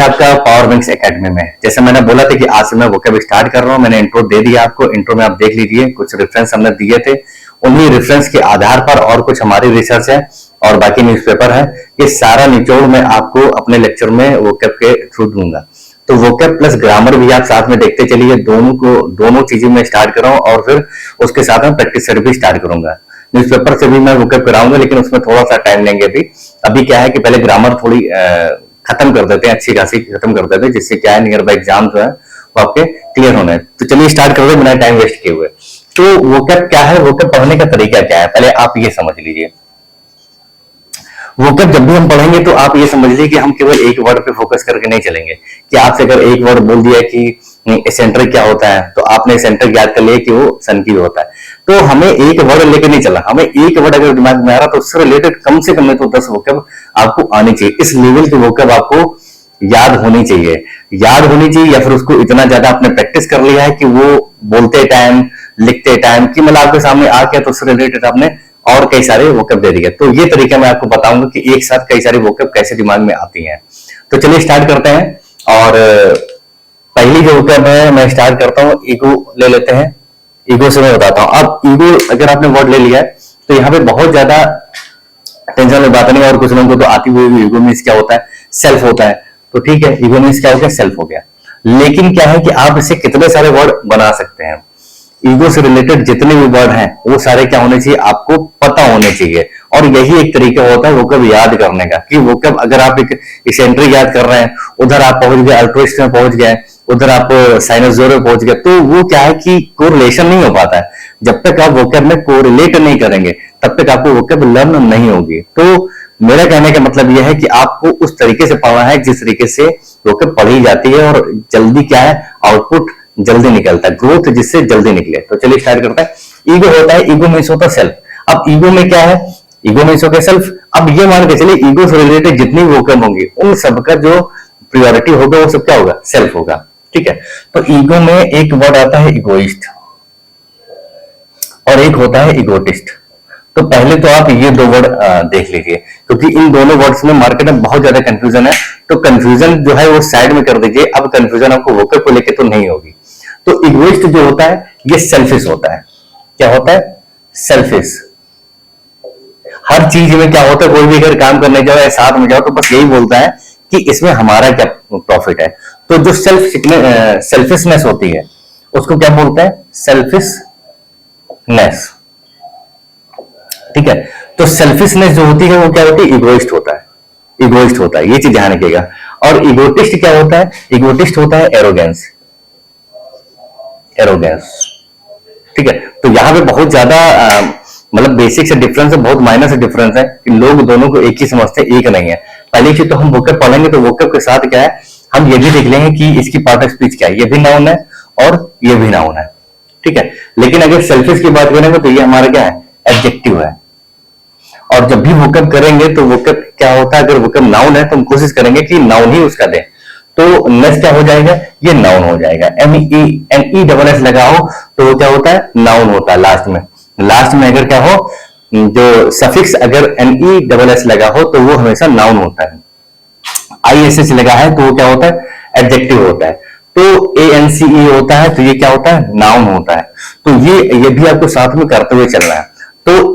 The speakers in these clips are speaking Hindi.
है आपका पावर मिक्स एकेडमी में। जैसे मैंने बोला था कि आज से मैं वोकैब स्टार्ट कर रहा हूँ, मैंने इंट्रो दे दिया आपको। इंट्रो में आप देख लीजिए, कुछ रेफरेंस हमने दिए थे, उन्हीं रेफरेंस के आधार पर और कुछ हमारी रिसर्च है और बाकी न्यूज़पेपर है, ये सारा निचोड़ मैं आपको अपने लेक्चर में वोकैब के थ्रू दूंगा। तो वोकैब प्लस ग्रामर भी आप साथ में देखते चलिए, दोनों चीजें मैं स्टार्ट कर रहा हूँ और फिर उसके साथ में प्रैक्टिस सेट भी स्टार्ट करूंगा। न्यूज़पेपर से भी मैं वोकैब कराऊंगा, लेकिन उसमें थोड़ा सा टाइम लेंगे। अभी क्या है कि पहले ग्रामर थोड़ी खत्म कर देते हैं, अच्छी खासी खत्म कर देते हैं, जिससे क्या है नियर बाय एग्जाम जो है वो आपके क्लियर होना है। तो चलिए स्टार्ट कर दो बिना टाइम वेस्ट किए हुए। तो वोकैब क्या है, वोकैब पढ़ने का तरीका क्या है, पहले आप ये समझ लीजिए। वोकैब जब भी हम पढ़ेंगे तो आप ये समझ लीजिए कि हम केवल एक वर्ड पे फोकस करके नहीं चलेंगे कि आपसे अगर एक वर्ड बोल दिया कि सेंटर क्या होता है, तो आपने सेंटर याद कर लिया कि वो सन की होता है। तो हमें एक वर्ड लेकर नहीं चला, हमें एक वर्ड अगर दिमाग में आ रहा तो उससे रिलेटेड कम से कम तो 10 वोकैब आपको आनी चाहिए। इस लेवल की वोकैब आपको याद होनी चाहिए, या फिर उसको इतना ज्यादा आपने प्रैक्टिस कर लिया है कि वो बोलते टाइम लिखते टाइम कि मतलब आपके सामने आ गया, तो उससे रिलेटेड आपने और कई सारे वोकैब दे दिए। तो ये तरीका मैं आपको बताऊंगा कि एक साथ कई सारी वोकैब कैसे दिमाग में आती हैं। तो चलिए स्टार्ट करते हैं। और पहली जो वोकैब है मैं स्टार्ट करता हूँ, ईगो ले लेते हैं। ईगो से मैं बताता हूँ। अब ईगो अगर आपने वर्ड ले लिया है तो यहाँ पे बहुत ज्यादा टेंशन में बात नहीं, और कुछ लोगों को तो आती हुई ईगो मीन्स क्या होता है, सेल्फ होता है। तो ठीक है, ईगो मीन्स क्या हो गया, सेल्फ हो गया। लेकिन क्या है कि आप इससे कितने सारे वर्ड बना सकते हैं। ईगो से रिलेटेड जितने भी वर्ड हैं वो सारे क्या होने चाहिए, आपको पता होने चाहिए। और यही एक तरीका होता है वोकैब याद करने का, कि वोकैब अगर आप एक इसेंट्रिक याद कर रहे हैं, उधर आप पहुंच गए अल्ट्रोइस्ट में पहुंच गए, उधर आप साइनोसोर में पहुंच गए, तो वो क्या है कि कोरिलेशन नहीं हो पाता है। जब तक आप वोकैब में कोरिलेट नहीं करेंगे तब तक आपको वोकैब लर्न नहीं होगी। तो मेरा कहने का मतलब यह है कि आपको उस तरीके से पढ़ना है जिस तरीके से वोकैब पढ़ी जाती है, और जल्दी क्या है आउटपुट जल्दी निकलता है, ग्रोथ जिससे जल्दी निकले। तो चलिए स्टार्ट करते हैं। ईगो होता है, ईगो मीन्स होता है सेल्फ। अब ईगो में क्या है, ईगो मीन्स होता है सेल्फ। अब ये मान के चलिए ईगो से रिलेटेड जितनी वोकैब होंगी उन सबका जो प्रायोरिटी होगा वो सब क्या होगा, सेल्फ होगा। ठीक है, तो ईगो में एक वर्ड आता है इगोइस्ट और एक होता है इगोटिस्ट। तो पहले तो आप ये दो वर्ड देख लीजिए, क्योंकि इन दोनों वर्ड्स में मार्केट में बहुत ज्यादा कंफ्यूजन है। तो कंफ्यूजन जो है वो साइड में कर दीजिए, अब कंफ्यूजन आपको वोकैब को लेके तो नहीं होगी। तो इगोइस्ट जो होता है ये सेल्फिश होता है। क्या होता है, सेल्फिश। हर चीज में क्या होता है, कोई भी अगर काम करने जाओ या साथ में जाओ तो बस यही बोलता है कि इसमें हमारा क्या प्रॉफिट है। तो जो सेल्फिशनेस होती है उसको क्या बोलते हैं, सेल्फिशनेस। ठीक है, तो सेल्फिशनेस जो होती है वो क्या होती है, इगोइस्ट होता है। इगोइस्ट होता है, ये चीज ध्यान रखिएगा। और इगोटिस्ट क्या होता है, इगोटिस्ट होता है एरोगेंस। एरोगेंस, ठीक है। तो यहाँ पे बहुत ज्यादा मतलब बेसिक से डिफरेंस है, बहुत माइनर से डिफरेंस है कि लोग दोनों को एक ही समझते हैं, एक नहीं है। पहली चीज तो हम वोकैब पढ़ेंगे तो वोकैब के साथ क्या है, हम ये भी देख लेंगे कि इसकी पार्ट ऑफ स्पीच क्या है। ये भी नाउन है और ये भी नाउन है, ठीक है। लेकिन अगर सेल्फिश की बात करेंगे तो ये हमारा क्या है, एडजेक्टिव है। और जब भी वोकैब करेंगे तो वोकैब क्या होता है, अगर वोकैब नाउन है तो हम कोशिश करेंगे कि नाउन ही उसका दें। तो नेक्स्ट क्या हो जाएगा, ये नाउन हो जाएगा। NESS लगाओ तो वो क्या होता है, नाउन होता है लास्ट में। लास्ट में अगर क्या हो, जो सफिक्स अगर NESS लगा हो तो वो हमेशा नाउन होता है। ISS लगा है तो वो क्या होता है, एडजेक्टिव होता है। तो ANCE होता है तो ये क्या होता है, नाउन होता है। तो ये भी आपको साथ में करते हुए चलना है। तो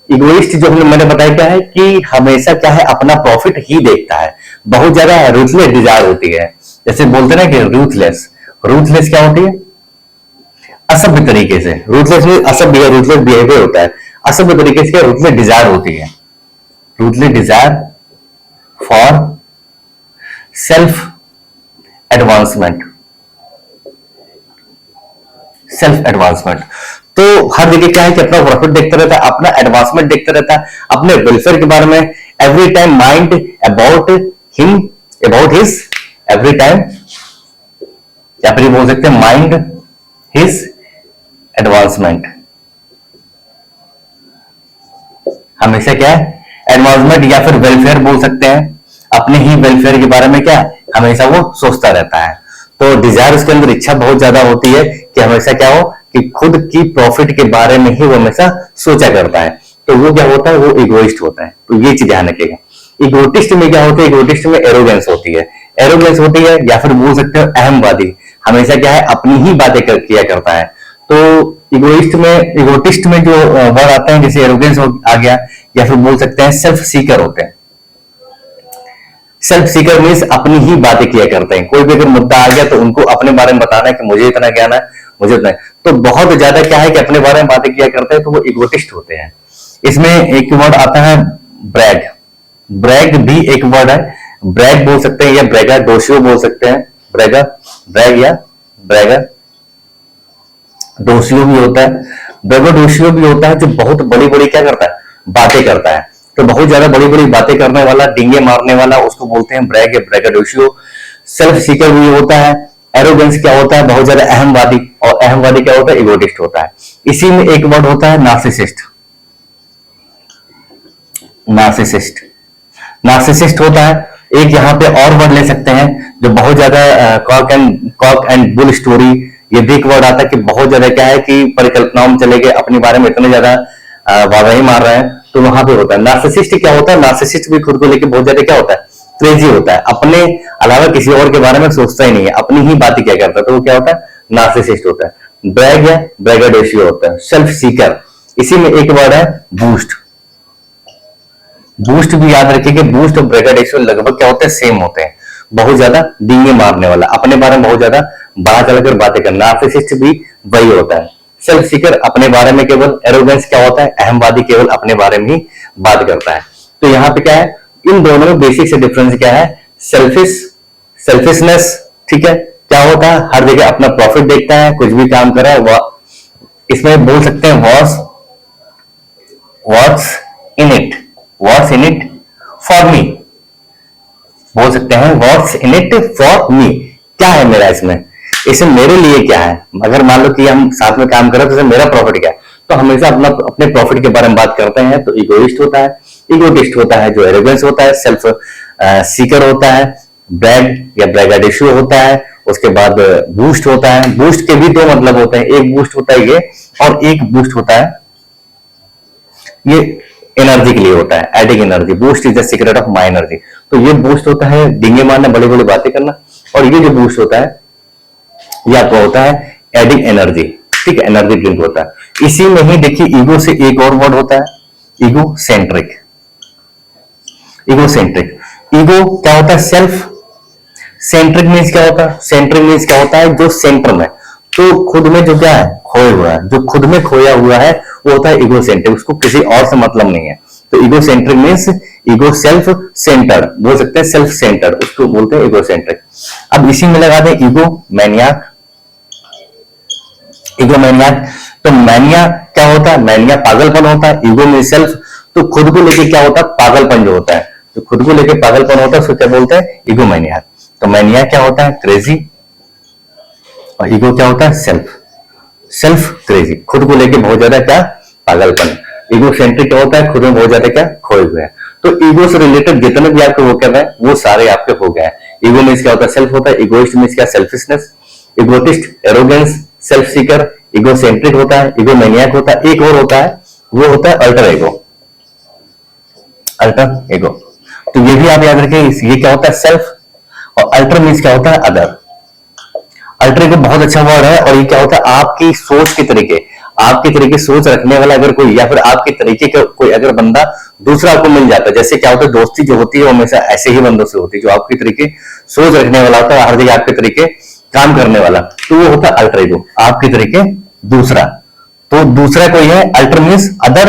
इगोइस्ट जो मैंने बताया क्या है कि हमेशा क्या है, अपना प्रॉफिट ही देखता है। बहुत ज्यादा रूथलेस डिजायर होती है, जैसे बोलते हैं ना कि रूथलेस। रूथलेस क्या होती है, असभ्य तरीके से। रूथलेस में असभ्य, रूथलेस बिहेवियर होता है। असभ्य तरीके से क्या, रूथलेस डिजायर होती है। Ruthless desire for self advancement. Self advancement, तो हर जगह क्या है कि अपना प्रॉफिट देखता रहता है, अपना एडवांसमेंट देखता रहता है, अपने वेलफेयर के बारे में। Every time mind about him, about his, every time, या फिर बोल सकते हैं माइंड हिज एडवांसमेंट। हमेशा क्या है, एडवांसमेंट या फिर वेलफेयर बोल सकते हैं, अपने ही वेलफेयर के बारे में क्या हमेशा वो सोचता रहता है। तो डिजायर उसके अंदर इच्छा बहुत ज्यादा होती है कि हमेशा क्या हो कि खुद की प्रॉफिट के बारे में ही वो हमेशा सोचा करता है। तो वो क्या होता है, वो इगोइस्ट होता है। तो ये चीज ध्यान रखिएगा। इगोटिस्ट में क्या होता है, इगोटिस्ट में एरोगेंस होती है। एरोगेंस होती है, या फिर बोल सकते हो अहमवादी, हमेशा क्या है अपनी ही बातें किया करता है। तो इगोटिस्ट में जो वर्ड आते हैं जैसे एरोगेंस आ गया, या फिर बोल सकते हैं सेल्फ सीकर होते हैं। सेल्फ सीकर मीन्स अपनी ही बातें किया करते हैं। कोई भी अगर मुद्दा आ गया तो उनको अपने बारे में बताना है कि मुझे इतना ज्ञान है, मुझे इतना है। तो बहुत ज्यादा क्या है कि अपने बारे में बातें किया करते हैं, तो वो इगोटिस्ट होते हैं। इसमें एक वर्ड आता है ब्रैग। ब्रैग भी एक वर्ड है, ब्रैग बोल सकते हैं या ब्रैगा डोशियो बोल सकते हैं। ब्रैगा, ब्रैग या ब्रैगा डोशियो भी होता है। ब्रैगो डोशियो भी होता है जो बहुत बड़ी बड़ी क्या करता है, बातें करता है। तो बहुत ज्यादा बड़ी बड़ी बातें करने वाला, डींगे मारने वाला, उसको बोलते हैं ब्रैग या ब्रैगाडोशियो। सेल्फ सीकर भी होता है। एरोगेंस क्या होता है, बहुत ज्यादा अहमवादी, और अहमवादी क्या होता है, इगोटिस्ट होता है। इसी में एक वर्ड होता है नार्सिसिस्ट। नार्सिसिस्ट, नार्सिसिस्ट होता है। एक यहाँ पे और वर्ड ले सकते हैं जो बहुत ज्यादा कॉक एंड बुल स्टोरी, ये भी एक वर्ड आता है कि बहुत ज्यादा क्या है कि परिकल्पनाओं में चले गए, अपने बारे में इतने ज्यादा वाहवाही मार रहे हैं, तो वहां पे होता है। नार्सिसिस्ट क्या होता है, नार्सिसिस्ट भी खुद को लेके बहुत ज्यादा क्या होता है, क्रेजी होता है, अपने अलावा किसी और के बारे में सोचता ही नहीं है, अपनी ही बातें क्या करता है, तो वो क्या होता है, नार्सिसिस्ट होता है। ब्रैग या ब्रैगाडोशियो होता है। सेल्फ सीकर, इसी में एक वर्ड है बूस्ट। बूस्ट भी याद रखिए, बूस्ट और ब्रैगाडोशियो लगभग क्या होते हैं, सेम होते हैं। बहुत ज्यादा डींगे मारने वाला, अपने बारे में बहुत ज्यादा बढ़ा चढ़कर बातें करना। नार्सिसिस्ट भी वही होता है। सेल्फ सीकर अपने बारे में केवल, एरोगेंस क्या होता है, अहमवादी केवल अपने बारे में ही बात करता है। तो यहाँ पे क्या है, इन दोनों में बेसिक से डिफरेंस क्या है, सेल्फिशनेस, ठीक है, क्या होता है, हर जगह अपना प्रॉफिट देखता है, कुछ भी काम कर रहा है वो, इसमें बोल सकते हैं what's in it for me, बोल सकते हैं what's in it for me, क्या है मेरा इसमें, इसमें मेरे लिए क्या है। अगर मान लो कि हम साथ में काम कर रहे हैं तो मेरा प्रॉफिट क्या है, तो हमेशा अपने प्रॉफिट के बारे में बात करते हैं, तो इगोइस्ट होता है। इगोटिस्ट होता है जो एरोगेंस होता है। सेल्फ सीकर होता है। ब्रैग या ब्रैगाडोशियो होता है। उसके बाद बूस्ट होता है। बूस्ट के भी दो मतलब होते हैं, एक बूस्ट होता है ये, और एक बूस्ट होता है ये एनर्जी के लिए होता है, adding energy. Boost is the secret of my energy. तो ये बूस्ट होता है डींगे मारना, बड़ी बड़ी बातें करना, और ये जो बूस्ट होता है ये आपको होता है एडिंग एनर्जी, ठीक है, एनर्जी ड्रिंक होता है। इसी में ही देखिए ईगो से एक और वर्ड होता है, ego centric. Ego centric, ego क्या होता है, सेल्फ। सेंट्रिक मीन्स क्या होता है, सेंट्रिक मीन्स क्या होता है, जो सेंटर में, तो खुद में जो क्या है, खोया हुआ है, जो खुद में खोया हुआ है वो होता है ईगो सेंट्रिक, उसको किसी और से मतलब नहीं है। तो ego centric means ego self centred, बोल सकते हैं सेल्फ सेंटर्ड, उसको बोलते हैं ईगो सेंट्रिक। अब इसी में लगा दें ईगो मैनियाक। ईगो मैनियाक, तो मैनिया क्या होता है, मैनिया पागलपन होता है, ईगो में सेल्फ, तो खुद को लेके क्या होता है, पागलपन जो होता है, तो खुद को लेके पागलपन होता है उसको क्या बोलते हैं, ईगो मैनियाक। तो मैनिया क्या होता है, क्रेजी, और ईगो क्या होता है, सेल्फ क्रेजी, खुद को लेके बहुत ज्यादा क्या, पागलपन। ईगो सेंट्रिक क्या होता है, खुद में बहुत ज्यादा क्या, खोए हुए हैं। तो ईगो से रिलेटेड जितने भी आपके वो कर रहे हैं वो सारे आपके हो गए हैं। ईगो मीन्स क्या होता है, सेल्फ होता है। इगोइस्ट मीन्स क्या, selfishness. Egotist, arrogance, self seeker, egocentric होता है, ईगो मैनियाक होता है। एक और होता है, वो होता है अल्टर ईगो। अल्टर ईगो, तो ये भी आप याद रखें, ये क्या होता है, सेल्फ, और अल्टर मीन्स क्या होता है, अदर। अल्टर ईगो बहुत अच्छा वर्ड है, और ये क्या होता है, आपकी सोच के तरीके, आपके तरीके सोच रखने वाला अगर कोई, या फिर आपके तरीके का कोई अगर बंदा दूसरा आपको मिल जाता है, जैसे क्या होता है, दोस्ती जो होती है वो हमेशा ऐसे ही बंदों से होती है जो आपके तरीके सोच रखने वाला होता है, हर जगह आपके तरीके काम करने वाला, तो वो होता है अल्टर ईगो, आपके तरीके दूसरा। तो दूसरा कोई है, अल्टर मीन्स अदर,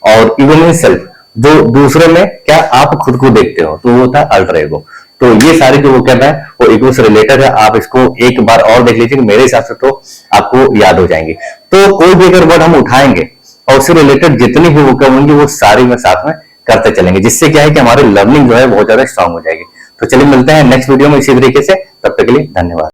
और ईगो मीन्स सेल्फ, जो दूसरे में क्या आप खुद को देखते हो, तो वो होता है अल्टर ईगो। तो ये सारी जो वो कहता है वो ईगो से रिलेटेड है। आप इसको एक बार और देख लीजिए, मेरे हिसाब से तो आपको याद हो जाएंगे। तो कोई भी अगर वर्ड हम उठाएंगे और उससे रिलेटेड जितनी भी वो होंगी वो सारी में साथ में करते चलेंगे, जिससे क्या है कि हमारी लर्निंग जो है बहुत ज्यादा स्ट्रांग हो जाएगी। तो चलिए मिलते हैं नेक्स्ट वीडियो में इसी तरीके से, तब तक के लिए धन्यवाद।